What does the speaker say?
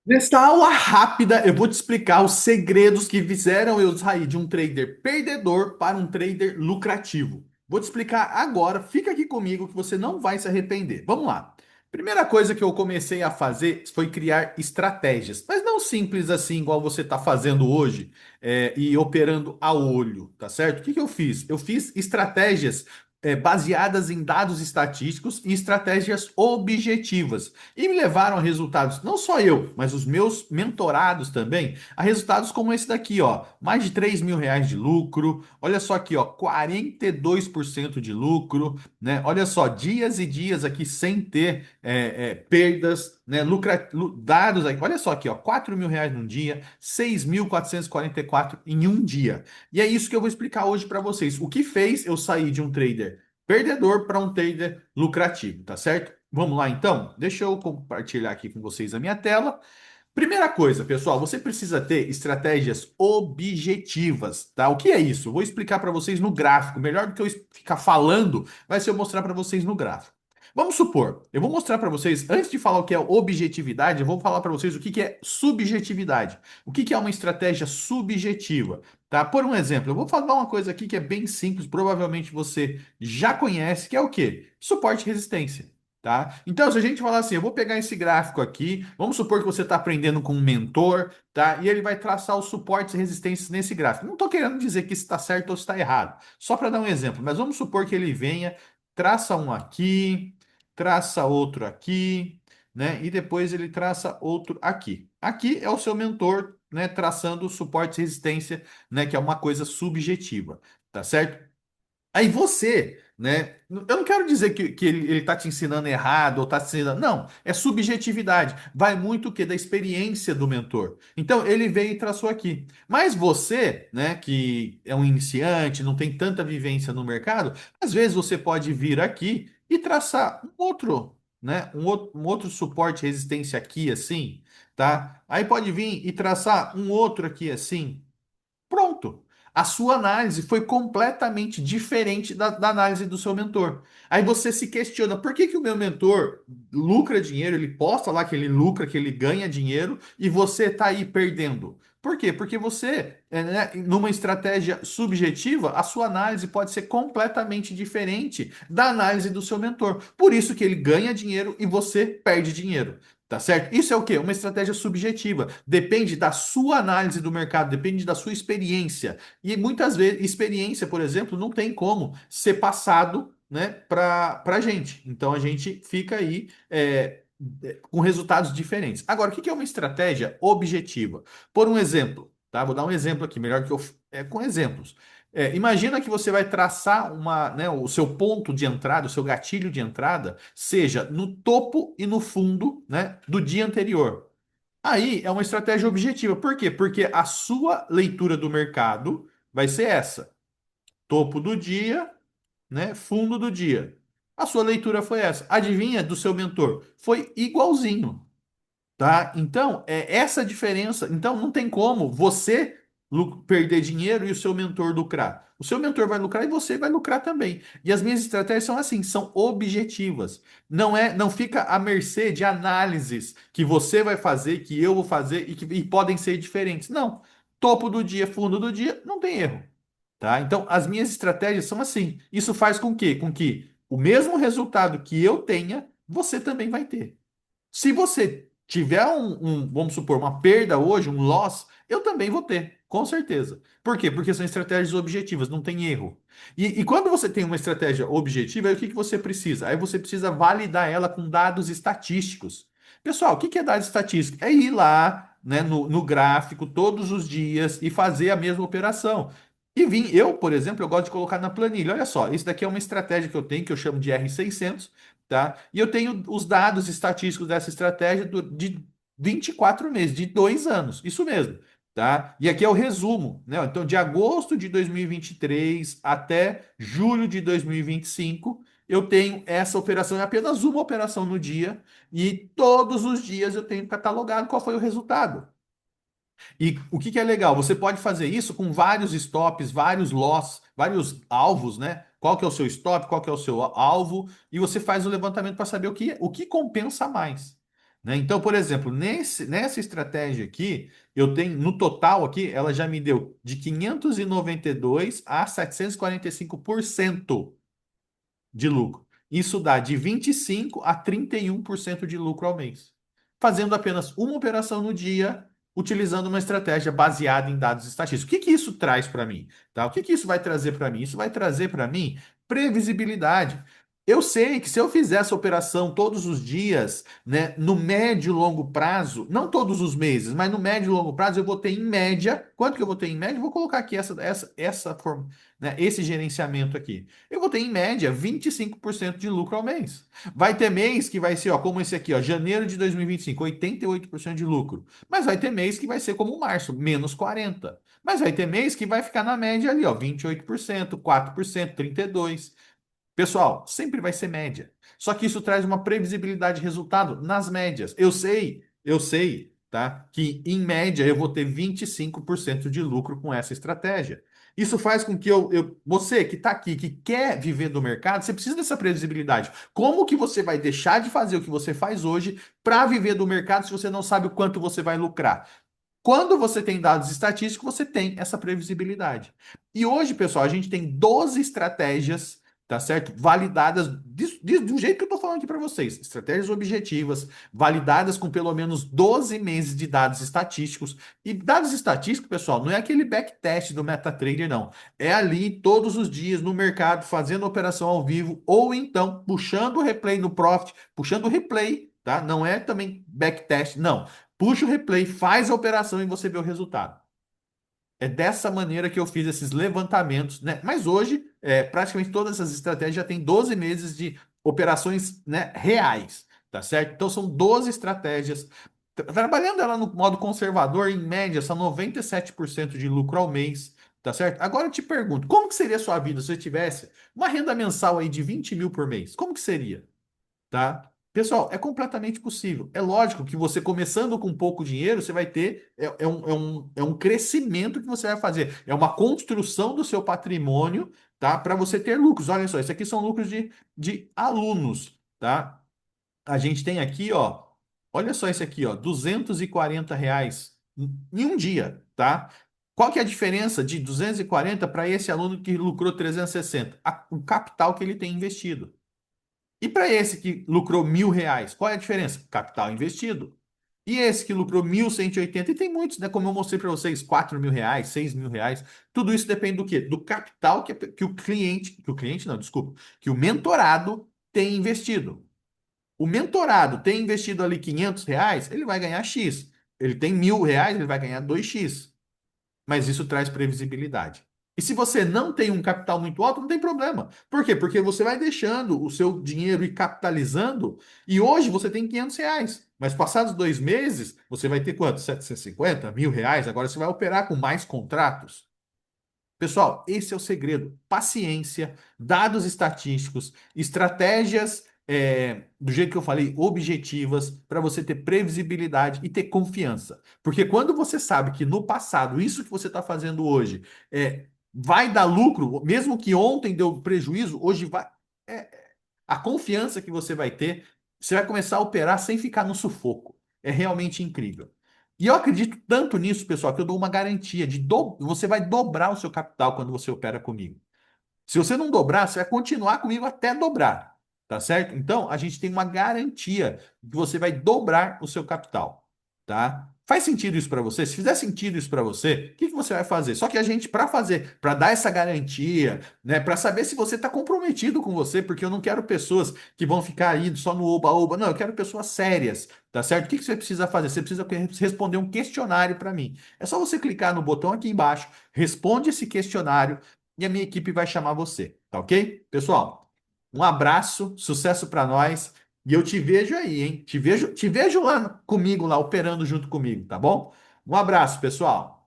Nesta aula rápida, eu vou te explicar os segredos que fizeram eu sair de um trader perdedor para um trader lucrativo. Vou te explicar agora, fica aqui comigo que você não vai se arrepender. Vamos lá. Primeira coisa que eu comecei a fazer foi criar estratégias, mas não simples assim, igual você está fazendo hoje, e operando a olho, tá certo? O que que eu fiz? Eu fiz estratégias baseadas em dados estatísticos e estratégias objetivas. E me levaram a resultados, não só eu, mas os meus mentorados também, a resultados como esse daqui, ó. Mais de R$ 3.000 de lucro. Olha só aqui, ó, 42% de lucro, né? Olha só, dias e dias aqui sem ter perdas, né? Dados aqui, olha só aqui, ó, R$ 4.000 num dia, 6.444 em um dia. E é isso que eu vou explicar hoje para vocês. O que fez eu sair de um trader perdedor para um trader lucrativo, tá certo? Vamos lá então? Deixa eu compartilhar aqui com vocês a minha tela. Primeira coisa, pessoal, você precisa ter estratégias objetivas, tá? O que é isso? Eu vou explicar para vocês no gráfico. Melhor do que eu ficar falando, vai ser eu mostrar para vocês no gráfico. Vamos supor, eu vou mostrar para vocês, antes de falar o que é objetividade, eu vou falar para vocês o que é subjetividade. O que é uma estratégia subjetiva, tá? Por um exemplo, eu vou falar uma coisa aqui que é bem simples, provavelmente você já conhece, que é o quê? Suporte e resistência. Tá? Então, se a gente falar assim, eu vou pegar esse gráfico aqui, vamos supor que você está aprendendo com um mentor, tá? E ele vai traçar os suportes e resistências nesse gráfico. Não estou querendo dizer que está certo ou está errado, só para dar um exemplo, mas vamos supor que ele venha, traça um aqui, traça outro aqui, né? E depois ele traça outro aqui. Aqui é o seu mentor, né? Traçando suporte e resistência, né? Que é uma coisa subjetiva, tá certo? Aí você, né? Eu não quero dizer que ele tá te ensinando errado ou tá te ensinando. Não, é subjetividade. Vai muito o quê? Da experiência do mentor. Então, ele veio e traçou aqui. Mas você, né, que é um iniciante, não tem tanta vivência no mercado, às vezes você pode vir aqui e traçar um outro, né? Um outro suporte resistência aqui, assim, tá? Aí pode vir e traçar um outro aqui, assim. Pronto. A sua análise foi completamente diferente da análise do seu mentor. Aí você se questiona, por que que o meu mentor lucra dinheiro, ele posta lá que ele lucra, que ele ganha dinheiro, e você está aí perdendo? Por quê? Porque você, né, numa estratégia subjetiva, a sua análise pode ser completamente diferente da análise do seu mentor. Por isso que ele ganha dinheiro e você perde dinheiro. Tá certo? Isso é o quê? Uma estratégia subjetiva. Depende da sua análise do mercado, depende da sua experiência. E muitas vezes, experiência, por exemplo, não tem como ser passado, né, para gente. Então a gente fica aí com resultados diferentes. Agora, o que que é uma estratégia objetiva? Por um exemplo, tá? Vou dar um exemplo aqui, melhor que eu com exemplos. Imagina que você vai traçar né, o seu ponto de entrada, o seu gatilho de entrada, seja no topo e no fundo, né, do dia anterior. Aí é uma estratégia objetiva. Por quê? Porque a sua leitura do mercado vai ser essa: topo do dia, né, fundo do dia. A sua leitura foi essa. Adivinha do seu mentor? Foi igualzinho. Tá? Então, é essa a diferença. Então, não tem como você perder dinheiro e o seu mentor lucrar. O seu mentor vai lucrar e você vai lucrar também. E as minhas estratégias são assim, são objetivas. Não fica à mercê de análises que você vai fazer, que eu vou fazer e podem ser diferentes. Não. Topo do dia, fundo do dia, não tem erro. Tá? Então, as minhas estratégias são assim. Isso faz com que, o mesmo resultado que eu tenha, você também vai ter. Se você tiver vamos supor, uma perda hoje, um loss, eu também vou ter, com certeza. Por quê? Porque são estratégias objetivas, não tem erro. E quando você tem uma estratégia objetiva, aí o que que você precisa? Aí você precisa validar ela com dados estatísticos. Pessoal, o que que é dado estatístico? É ir lá, né, no gráfico todos os dias e fazer a mesma operação. E vim, eu, por exemplo, eu gosto de colocar na planilha. Olha só, isso daqui é uma estratégia que eu tenho, que eu chamo de R600, tá? E eu tenho os dados estatísticos dessa estratégia de 24 meses, de 2 anos, isso mesmo, tá? E aqui é o resumo, né? Então, de agosto de 2023 até julho de 2025, eu tenho essa operação, é apenas uma operação no dia, e todos os dias eu tenho catalogado qual foi o resultado. E o que que é legal? Você pode fazer isso com vários stops, vários loss, vários alvos, né? Qual que é o seu stop, qual que é o seu alvo, e você faz o levantamento para saber o que compensa mais. né? Então, por exemplo, nessa estratégia aqui, eu tenho, no total aqui, ela já me deu de 592 a 745% de lucro. Isso dá de 25 a 31% de lucro ao mês. Fazendo apenas uma operação no dia, utilizando uma estratégia baseada em dados estatísticos. O que que isso traz para mim? Tá? O que que isso vai trazer para mim? Isso vai trazer para mim previsibilidade. Eu sei que se eu fizer essa operação todos os dias, né, no médio e longo prazo, não todos os meses, mas no médio e longo prazo, eu vou ter em média, quanto que eu vou ter em média? Eu vou colocar aqui essa forma, né, esse gerenciamento aqui. Eu vou ter em média 25% de lucro ao mês. Vai ter mês que vai ser, ó, como esse aqui, ó, janeiro de 2025, 88% de lucro. Mas vai ter mês que vai ser como março, menos 40%. Mas vai ter mês que vai ficar na média ali, ó, 28%, 4%, 32%. Pessoal, sempre vai ser média. Só que isso traz uma previsibilidade de resultado nas médias. Eu sei, tá? Que em média eu vou ter 25% de lucro com essa estratégia. Isso faz com que você que está aqui, que quer viver do mercado, você precisa dessa previsibilidade. Como que você vai deixar de fazer o que você faz hoje para viver do mercado se você não sabe o quanto você vai lucrar? Quando você tem dados estatísticos, você tem essa previsibilidade. E hoje, pessoal, a gente tem 12 estratégias, tá certo? Validadas do jeito que eu tô falando aqui para vocês. Estratégias objetivas, validadas com pelo menos 12 meses de dados estatísticos. E dados estatísticos, pessoal, não é aquele backtest do MetaTrader, não. É ali todos os dias no mercado, fazendo operação ao vivo, ou então puxando o replay no Profit, puxando o replay, tá? Não é também backtest, não. Puxa o replay, faz a operação e você vê o resultado. É dessa maneira que eu fiz esses levantamentos, né? Mas hoje, praticamente todas essas estratégias já têm 12 meses de operações, né, reais, tá certo? Então são 12 estratégias. Trabalhando ela no modo conservador, em média, são 97% de lucro ao mês, tá certo? Agora eu te pergunto, como que seria a sua vida se você tivesse uma renda mensal aí de 20 mil por mês? Como que seria? Tá? Pessoal, é completamente possível. É lógico que você começando com pouco dinheiro, você vai ter é um crescimento que você vai fazer. É uma construção do seu patrimônio, tá? Para você ter lucros. Olha só, isso aqui são lucros de alunos, tá? A gente tem aqui, ó, olha só esse aqui, ó, R$ 240 em um dia, tá? Qual que é a diferença de 240 para esse aluno que lucrou 360? O capital que ele tem investido. E para esse que lucrou R$ 1.000, qual é a diferença? Capital investido. E esse que lucrou 1.180, e tem muitos, né? Como eu mostrei para vocês, R$ 4.000, R$ 6.000. Tudo isso depende do quê? Do capital que o cliente não, desculpa, que o mentorado tem investido. O mentorado tem investido ali R$ 500, ele vai ganhar X. Ele tem R$ 1.000, ele vai ganhar 2x, mas isso traz previsibilidade. E se você não tem um capital muito alto, não tem problema. Por quê? Porque você vai deixando o seu dinheiro ir capitalizando e hoje você tem R$ 500. Mas passados 2 meses, você vai ter quanto? 750, R$ 1.000. Agora você vai operar com mais contratos. Pessoal, esse é o segredo. Paciência, dados estatísticos, estratégias, do jeito que eu falei, objetivas, para você ter previsibilidade e ter confiança. Porque quando você sabe que no passado, isso que você está fazendo hoje, vai dar lucro, mesmo que ontem deu prejuízo, hoje vai. é, a confiança que você vai começar a operar sem ficar no sufoco. É realmente incrível. E eu acredito tanto nisso, pessoal, que eu dou uma garantia você vai dobrar o seu capital quando você opera comigo. Se você não dobrar, você vai continuar comigo até dobrar, tá certo? Então, a gente tem uma garantia que você vai dobrar o seu capital, tá? Faz sentido isso para você? Se fizer sentido isso para você, o que que você vai fazer? Só que a gente, para fazer, para dar essa garantia, né, para saber se você está comprometido com você, porque eu não quero pessoas que vão ficar aí só no oba-oba, não, eu quero pessoas sérias, tá certo? O que que você precisa fazer? Você precisa responder um questionário para mim. É só você clicar no botão aqui embaixo, responde esse questionário e a minha equipe vai chamar você, tá ok? Pessoal, um abraço, sucesso para nós e eu te vejo aí, hein? Te vejo lá comigo, lá operando junto comigo, tá bom? Um abraço, pessoal.